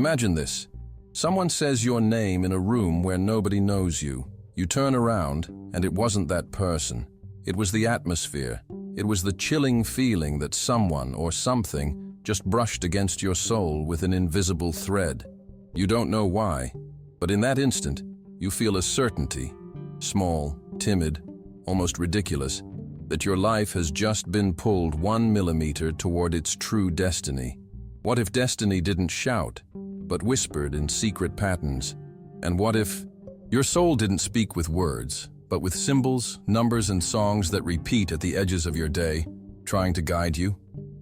Imagine this. Someone says your name in a room where nobody knows you. You turn around, and it wasn't that person. It was the atmosphere. It was the chilling feeling that someone or something just brushed against your soul with an invisible thread. You don't know why, but in that instant, you feel a certainty, small, timid, almost ridiculous, that your life has just been pulled 1 millimeter toward its true destiny. What if destiny didn't shout, but whispered in secret patterns? And what if your soul didn't speak with words, but with symbols, numbers, and songs that repeat at the edges of your day, trying to guide you?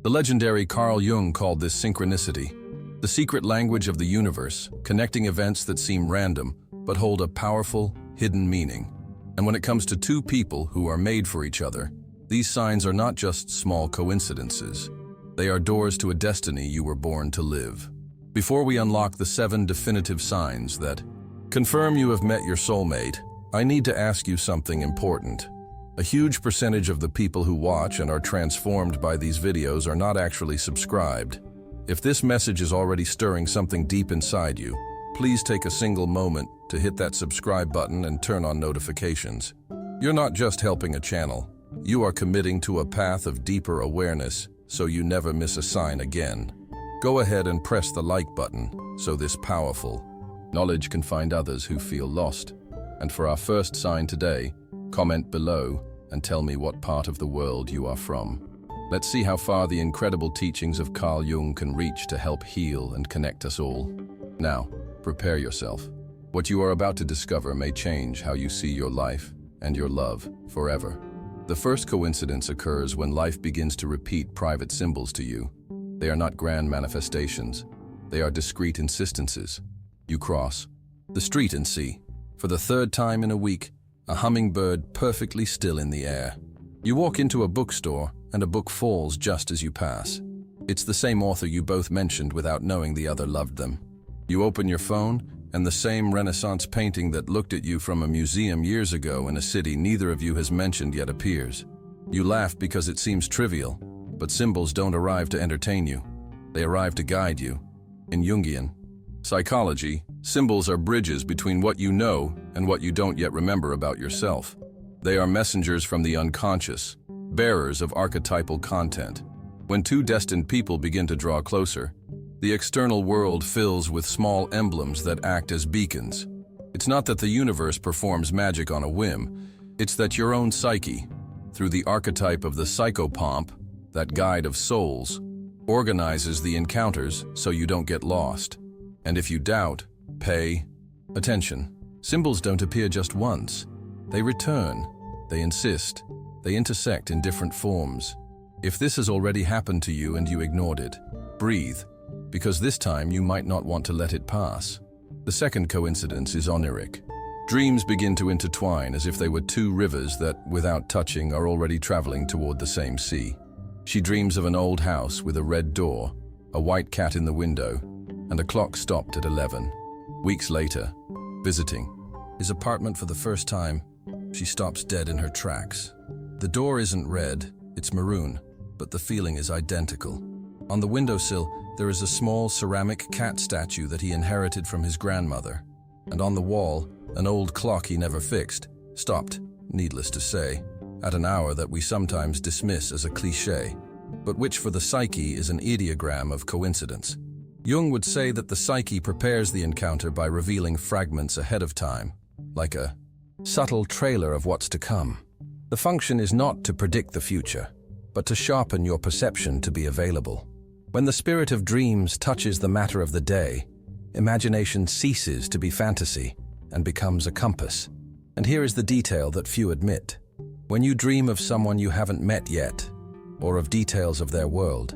The legendary Carl Jung called this synchronicity, the secret language of the universe, connecting events that seem random, but hold a powerful, hidden meaning. And when it comes to two people who are made for each other, these signs are not just small coincidences. They are doors to a destiny you were born to live. Before we unlock the 7 definitive signs that confirm you have met your soulmate, I need to ask you something important. A huge percentage of the people who watch and are transformed by these videos are not actually subscribed. If this message is already stirring something deep inside you, please take a single moment to hit that subscribe button and turn on notifications. You're not just helping a channel. You are committing to a path of deeper awareness so you never miss a sign again. Go ahead and press the like button so this powerful knowledge can find others who feel lost. And for our first sign today, comment below and tell me what part of the world you are from. Let's see how far the incredible teachings of Carl Jung can reach to help heal and connect us all. Now, prepare yourself. What you are about to discover may change how you see your life and your love forever. The first coincidence occurs when life begins to repeat private symbols to you. They are not grand manifestations. They are discrete insistences. You cross the street and see, for the 3rd time in a week, a hummingbird perfectly still in the air. You walk into a bookstore and a book falls just as you pass. It's the same author you both mentioned without knowing the other loved them. You open your phone and the same Renaissance painting that looked at you from a museum years ago in a city neither of you has mentioned yet appears. You laugh because it seems trivial, but symbols don't arrive to entertain you. They arrive to guide you. In Jungian psychology, symbols are bridges between what you know and what you don't yet remember about yourself. They are messengers from the unconscious, bearers of archetypal content. When two destined people begin to draw closer, the external world fills with small emblems that act as beacons. It's not that the universe performs magic on a whim, it's that your own psyche, through the archetype of the psychopomp, that guide of souls, organizes the encounters so you don't get lost. And if you doubt, pay attention. Symbols don't appear just once. They return, they insist, they intersect in different forms. If this has already happened to you and you ignored it, breathe, because this time you might not want to let it pass. The second coincidence is oniric. Dreams begin to intertwine as if they were two rivers that, without touching, are already traveling toward the same sea. She dreams of an old house with a red door, a white cat in the window, and a clock stopped at 11. Weeks later, visiting his apartment for the first time, she stops dead in her tracks. The door isn't red, it's maroon, but the feeling is identical. On the windowsill, there is a small ceramic cat statue that he inherited from his grandmother. And on the wall, an old clock he never fixed, stopped, needless to say, at an hour that we sometimes dismiss as a cliché, but which for the psyche is an ideogram of coincidence. Jung would say that the psyche prepares the encounter by revealing fragments ahead of time, like a subtle trailer of what's to come. The function is not to predict the future, but to sharpen your perception to be available. When the spirit of dreams touches the matter of the day, imagination ceases to be fantasy and becomes a compass. And here is the detail that few admit. When you dream of someone you haven't met yet, or of details of their world,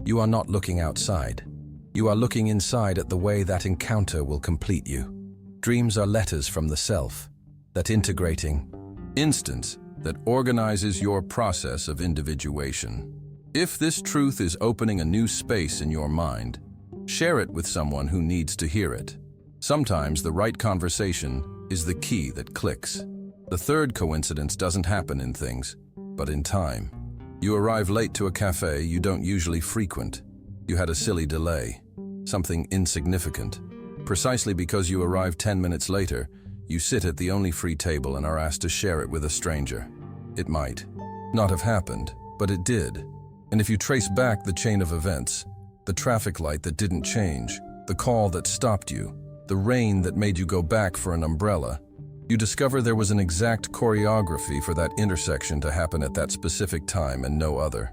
you are not looking outside. You are looking inside at the way that encounter will complete you. Dreams are letters from the self, that integrating instance that organizes your process of individuation. If this truth is opening a new space in your mind, share it with someone who needs to hear it. Sometimes the right conversation is the key that clicks. The third coincidence doesn't happen in things, but in time. You arrive late to a cafe you don't usually frequent. You had a silly delay. something insignificant. Precisely because you arrive 10 minutes later, you sit at the only free table and are asked to share it with a stranger. It might not have happened, but it did. And if you trace back the chain of events, the traffic light that didn't change, the call that stopped you, the rain that made you go back for an umbrella, you discover there was an exact choreography for that intersection to happen at that specific time and no other.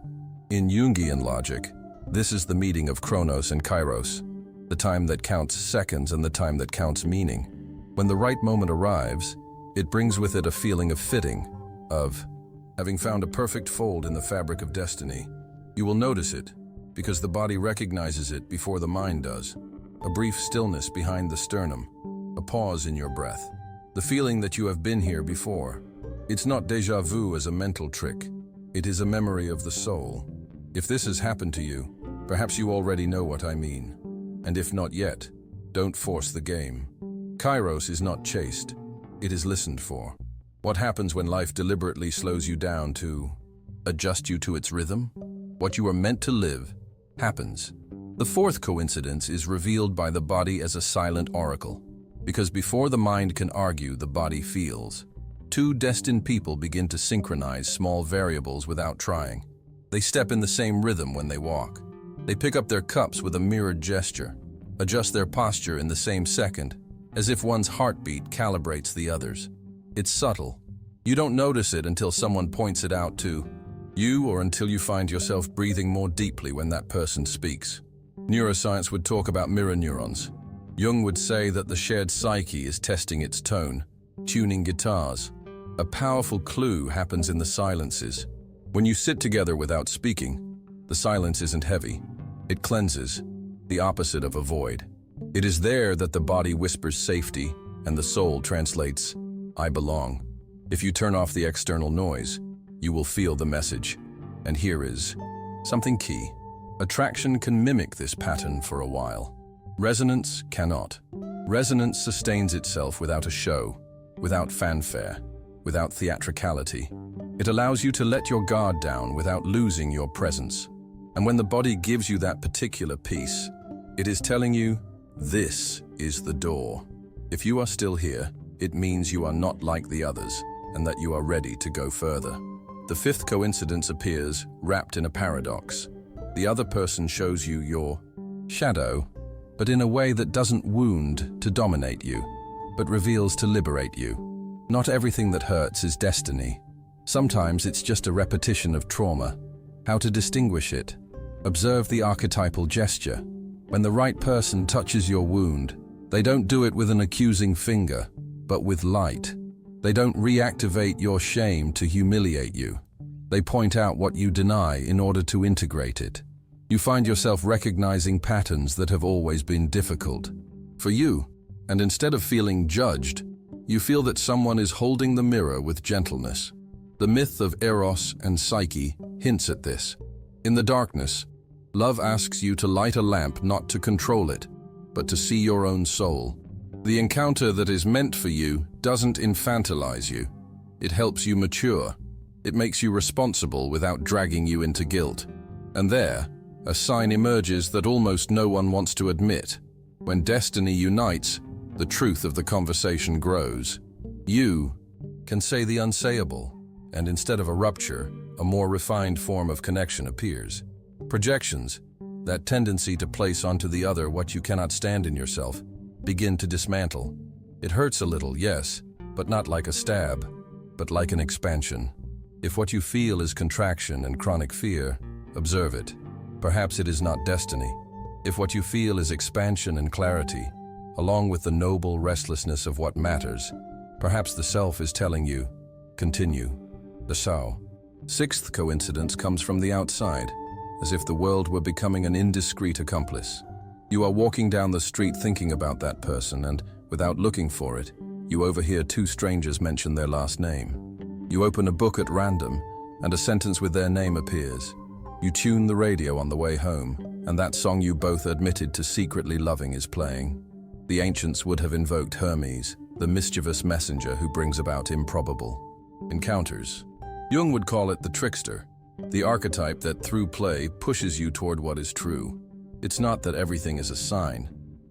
In Jungian logic, this is the meeting of Chronos and Kairos, the time that counts seconds and the time that counts meaning. When the right moment arrives, it brings with it a feeling of fitting, of having found a perfect fold in the fabric of destiny. You will notice it, because the body recognizes it before the mind does. A brief stillness behind the sternum, a pause in your breath. The feeling that you have been here before. It's not déjà vu as a mental trick. It is a memory of the soul. If this has happened to you, perhaps you already know what I mean. And if not yet, don't force the game. Kairos is not chased. It is listened for. What happens when life deliberately slows you down to adjust you to its rhythm? What you are meant to live happens. The fourth coincidence is revealed by the body as a silent oracle. Because before the mind can argue, the body feels. Two destined people begin to synchronize small variables without trying. They step in the same rhythm when they walk. They pick up their cups with a mirrored gesture, adjust their posture in the same second, as if one's heartbeat calibrates the other's. It's subtle. You don't notice it until someone points it out to you, or until you find yourself breathing more deeply when that person speaks. Neuroscience would talk about mirror neurons. Jung would say that the shared psyche is testing its tone, tuning guitars. A powerful clue happens in the silences. When you sit together without speaking, the silence isn't heavy. It cleanses, the opposite of a void. It is there that the body whispers safety and the soul translates, I belong. If you turn off the external noise, you will feel the message. And here is something key. Attraction can mimic this pattern for a while. Resonance cannot. Resonance sustains itself without a show, without fanfare, without theatricality. It allows you to let your guard down without losing your presence. And when the body gives you that particular piece, it is telling you, this is the door. If you are still here, it means you are not like the others and that you are ready to go further. The fifth coincidence appears wrapped in a paradox. The other person shows you your shadow, but in a way that doesn't wound to dominate you, but reveals to liberate you. Not everything that hurts is destiny. Sometimes it's just a repetition of trauma. How to distinguish it? Observe the archetypal gesture. When the right person touches your wound, they don't do it with an accusing finger, but with light. They don't reactivate your shame to humiliate you. They point out what you deny in order to integrate it. You find yourself recognizing patterns that have always been difficult for you, and instead of feeling judged, you feel that someone is holding the mirror with gentleness. The myth of Eros and Psyche hints at this. In the darkness, love asks you to light a lamp not to control it, but to see your own soul. The encounter that is meant for you doesn't infantilize you. It helps you mature. It makes you responsible without dragging you into guilt. And there, a sign emerges that almost no one wants to admit. When destiny unites, the truth of the conversation grows. You can say the unsayable, and instead of a rupture, a more refined form of connection appears. Projections, that tendency to place onto the other what you cannot stand in yourself, begin to dismantle. It hurts a little, yes, but not like a stab, but like an expansion. If what you feel is contraction and chronic fear, observe it. Perhaps it is not destiny. If what you feel is expansion and clarity, along with the noble restlessness of what matters, perhaps the self is telling you, continue. The Sao. Sixth coincidence comes from the outside, as if the world were becoming an indiscreet accomplice. You are walking down the street thinking about that person and, without looking for it, you overhear two strangers mention their last name. You open a book at random, and a sentence with their name appears. You tune the radio on the way home, and that song you both admitted to secretly loving is playing. The ancients would have invoked Hermes, the mischievous messenger who brings about improbable encounters. Jung would call it the trickster, the archetype that through play pushes you toward what is true. It's not that everything is a sign.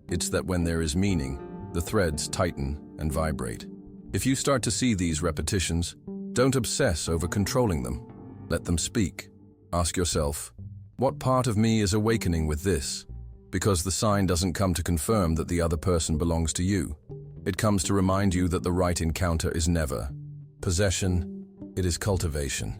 It's that when there is meaning, the threads tighten and vibrate. If you start to see these repetitions, don't obsess over controlling them. Let them speak. Ask yourself, what part of me is awakening with this? Because the sign doesn't come to confirm that the other person belongs to you. It comes to remind you that the right encounter is never possession, it is cultivation.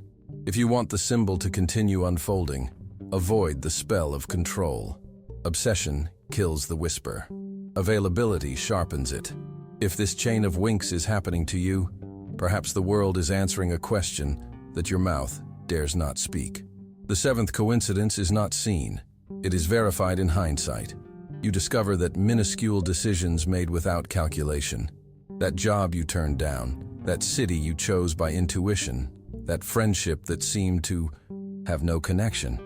If you want the symbol to continue unfolding, avoid the spell of control. Obsession kills the whisper. Availability sharpens it. If this chain of winks is happening to you, perhaps the world is answering a question that your mouth dares not speak. The seventh coincidence is not seen. It is verified in hindsight. You discover that minuscule decisions made without calculation, that job you turned down, that city you chose by intuition, that friendship that seemed to have no connection,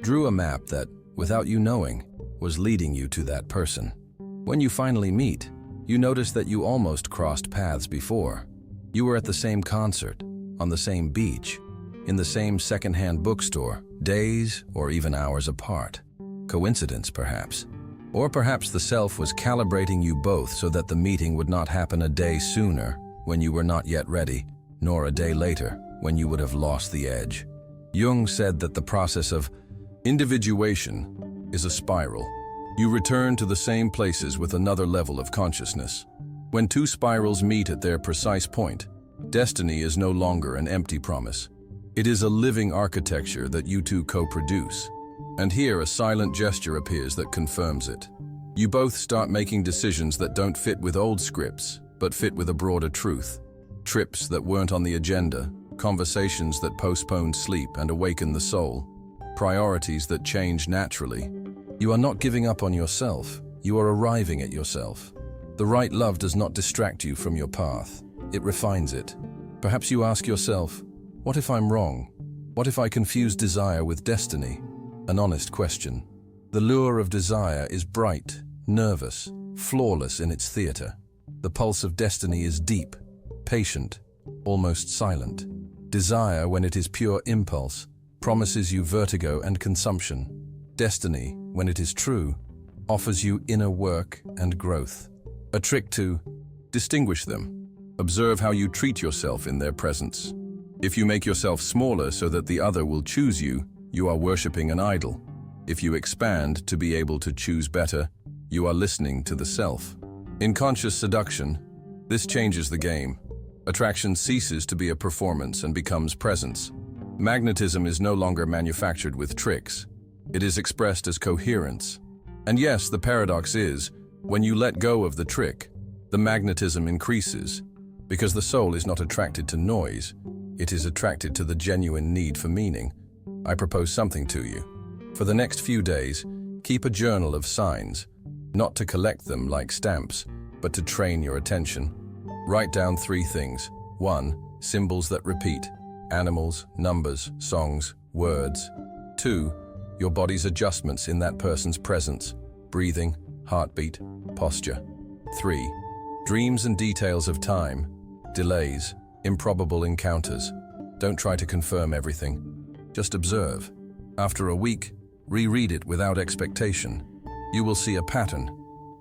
drew a map that, without you knowing, was leading you to that person. When you finally meet, you notice that you almost crossed paths before. You were at the same concert, on the same beach, in the same secondhand bookstore, days or even hours apart. Coincidence, perhaps. Or perhaps the self was calibrating you both so that the meeting would not happen a day sooner, when you were not yet ready, nor a day later, when you would have lost the edge. Jung said that the process of individuation is a spiral. You return to the same places with another level of consciousness. When two spirals meet at their precise point, destiny is no longer an empty promise. It is a living architecture that you two co-produce. And here a silent gesture appears that confirms it. You both start making decisions that don't fit with old scripts, but fit with a broader truth. Trips that weren't on the agenda, conversations that postponed sleep and awakened the soul, priorities that change naturally. You are not giving up on yourself, you are arriving at yourself. The right love does not distract you from your path, it refines it. Perhaps you ask yourself, what if I'm wrong? What if I confuse desire with destiny? An honest question. The lure of desire is bright, nervous, flawless in its theater. The pulse of destiny is deep, patient, almost silent. Desire, when it is pure impulse, promises you vertigo and consumption. Destiny, when it is true, offers you inner work and growth. A trick to distinguish them. Observe how you treat yourself in their presence. If you make yourself smaller so that the other will choose you, you are worshipping an idol. If you expand to be able to choose better, you are listening to the self. In conscious seduction, this changes the game. Attraction ceases to be a performance and becomes presence. Magnetism is no longer manufactured with tricks. It is expressed as coherence. And yes, the paradox is, when you let go of the trick, the magnetism increases, because the soul is not attracted to noise, it is attracted to the genuine need for meaning. I propose something to you. For the next few days, keep a journal of signs, not to collect them like stamps, but to train your attention. Write down 3 things. 1. Symbols that repeat. Animals, numbers, songs, words. 2. Your body's adjustments in that person's presence. Breathing, heartbeat, posture. 3. Dreams and details of time. Delays, improbable encounters. Don't try to confirm everything. Just observe. After a week, reread it without expectation. You will see a pattern.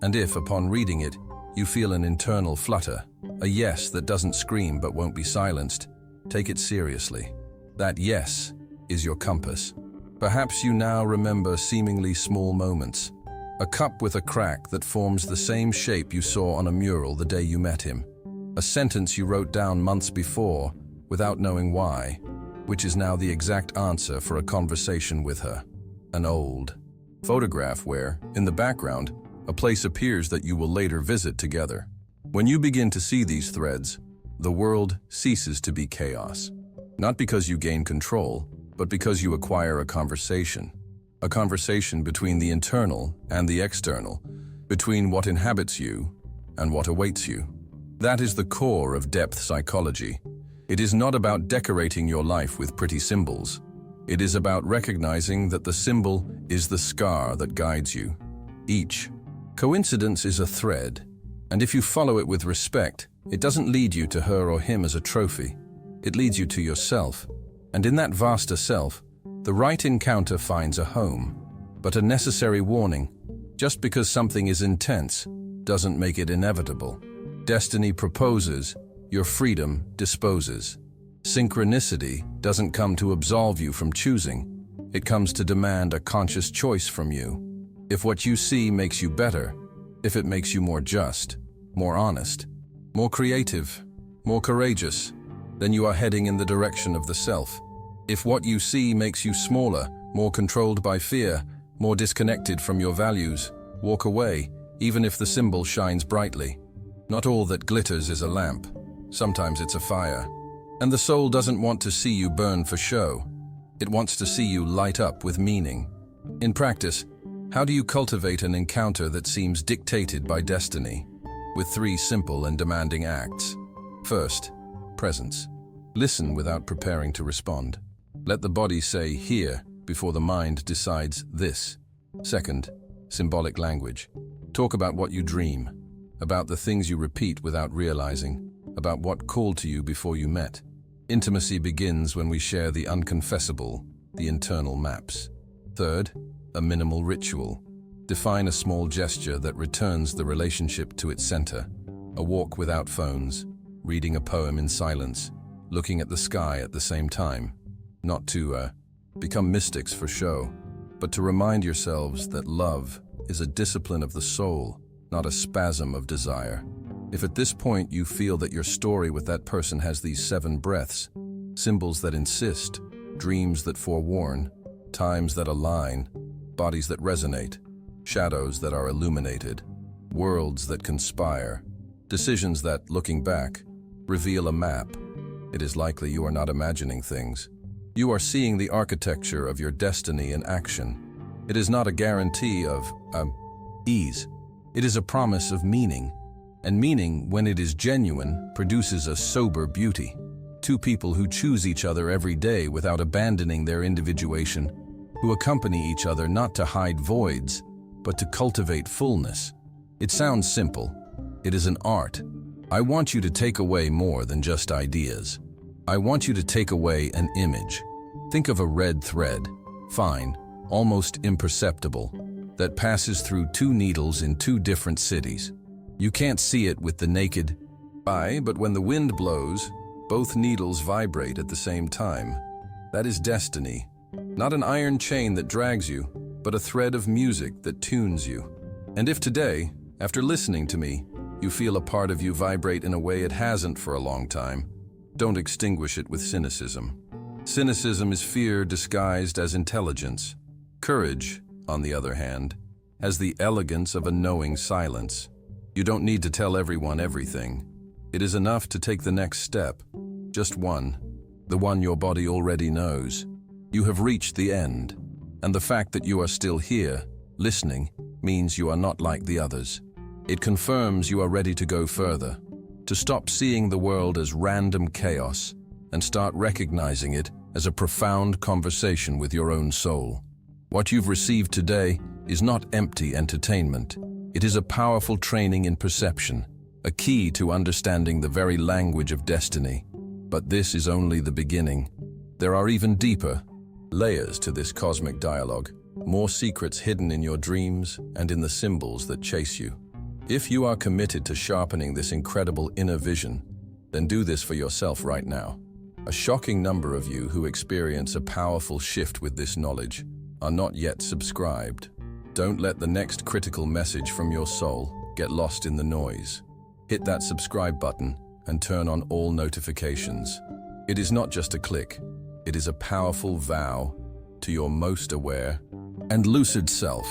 And if, upon reading it, you feel an internal flutter, a yes that doesn't scream but won't be silenced, take it seriously. That yes is your compass. Perhaps you now remember seemingly small moments. A cup with a crack that forms the same shape you saw on a mural the day you met him. A sentence you wrote down months before without knowing why, which is now the exact answer for a conversation with her. An old photograph where, in the background, a place appears that you will later visit together. When you begin to see these threads, the world ceases to be chaos. Not because you gain control, but because you acquire a conversation. A conversation between the internal and the external, between what inhabits you and what awaits you. That is the core of depth psychology. It is not about decorating your life with pretty symbols. It is about recognizing that the symbol is the scar that guides you. Each coincidence is a thread, and if you follow it with respect, it doesn't lead you to her or him as a trophy. It leads you to yourself, and in that vaster self, the right encounter finds a home. but a necessary warning. Just because something is intense doesn't make it inevitable. Destiny proposes, your freedom disposes. Synchronicity doesn't come to absolve you from choosing. It comes to demand a conscious choice from you. If what you see makes you better, if it makes you more just, more honest, more creative, more courageous, then you are heading in the direction of the self. If what you see makes you smaller, more controlled by fear, more disconnected from your values, walk away, even if the symbol shines brightly. Not all that glitters is a lamp. Sometimes it's a fire. And the soul doesn't want to see you burn for show. It wants to see you light up with meaning. In practice, how do you cultivate an encounter that seems dictated by destiny? With 3 simple and demanding acts. First, presence. Listen without preparing to respond. Let the body say here before the mind decides this. Second, symbolic language. Talk about what you dream, about the things you repeat without realizing, about what called to you before you met. Intimacy begins when we share the unconfessable, the internal maps. Third, a minimal ritual. Define a small gesture that returns the relationship to its center. A walk without phones, reading a poem in silence, looking at the sky at the same time. Not to become mystics for show, but to remind yourselves that love is a discipline of the soul, not a spasm of desire. If at this point you feel that your story with that person has these 7 breaths, symbols that insist, dreams that forewarn, times that align, bodies that resonate, shadows that are illuminated, worlds that conspire, decisions that, looking back, reveal a map, it is likely you are not imagining things. You are seeing the architecture of your destiny in action. It is not a guarantee of ease. It is a promise of meaning. And meaning, when it is genuine, produces a sober beauty. 2 people who choose each other every day without abandoning their individuation, who accompany each other not to hide voids, but to cultivate fullness. It sounds simple. It is an art. I want you to take away more than just ideas. I want you to take away an image. Think of a red thread, fine, almost imperceptible, that passes through 2 needles in 2 different cities. You can't see it with the naked eye, but when the wind blows, both needles vibrate at the same time. That is destiny. Not an iron chain that drags you, but a thread of music that tunes you. And if today, after listening to me, you feel a part of you vibrate in a way it hasn't for a long time, don't extinguish it with cynicism. Cynicism is fear disguised as intelligence. Courage, on the other hand, has the elegance of a knowing silence. You don't need to tell everyone everything. It is enough to take the next step, just one, the one your body already knows. You have reached the end, and the fact that you are still here, listening, means you are not like the others. It confirms you are ready to go further, to stop seeing the world as random chaos and start recognizing it as a profound conversation with your own soul. What you've received today is not empty entertainment. It is a powerful training in perception, a key to understanding the very language of destiny. But this is only the beginning. There are even deeper layers to this cosmic dialogue, more secrets hidden in your dreams and in the symbols that chase you. If you are committed to sharpening this incredible inner vision, then do this for yourself right now. A shocking number of you who experience a powerful shift with this knowledge are not yet subscribed. Don't let the next critical message from your soul get lost in the noise. Hit that subscribe button and turn on all notifications. It is not just a click. It is a powerful vow to your most aware and lucid self.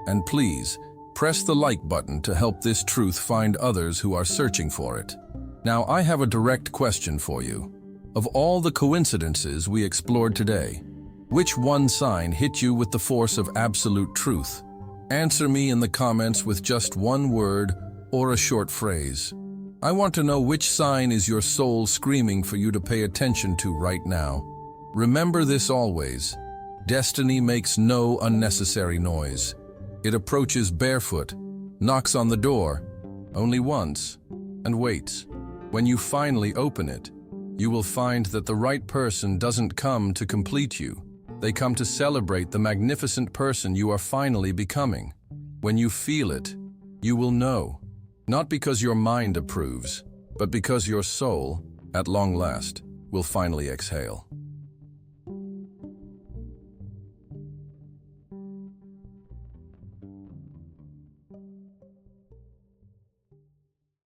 And please, press the like button to help this truth find others who are searching for it. Now, I have a direct question for you. Of all the coincidences we explored today, which one sign hit you with the force of absolute truth? Answer me in the comments with just one word or a short phrase. I want to know which sign is your soul screaming for you to pay attention to right now. Remember this always. Destiny makes no unnecessary noise. It approaches barefoot, knocks on the door, only once, and waits. When you finally open it, you will find that the right person doesn't come to complete you. They come to celebrate the magnificent person you are finally becoming. When you feel it, you will know. Not because your mind approves, but because your soul, at long last, will finally exhale.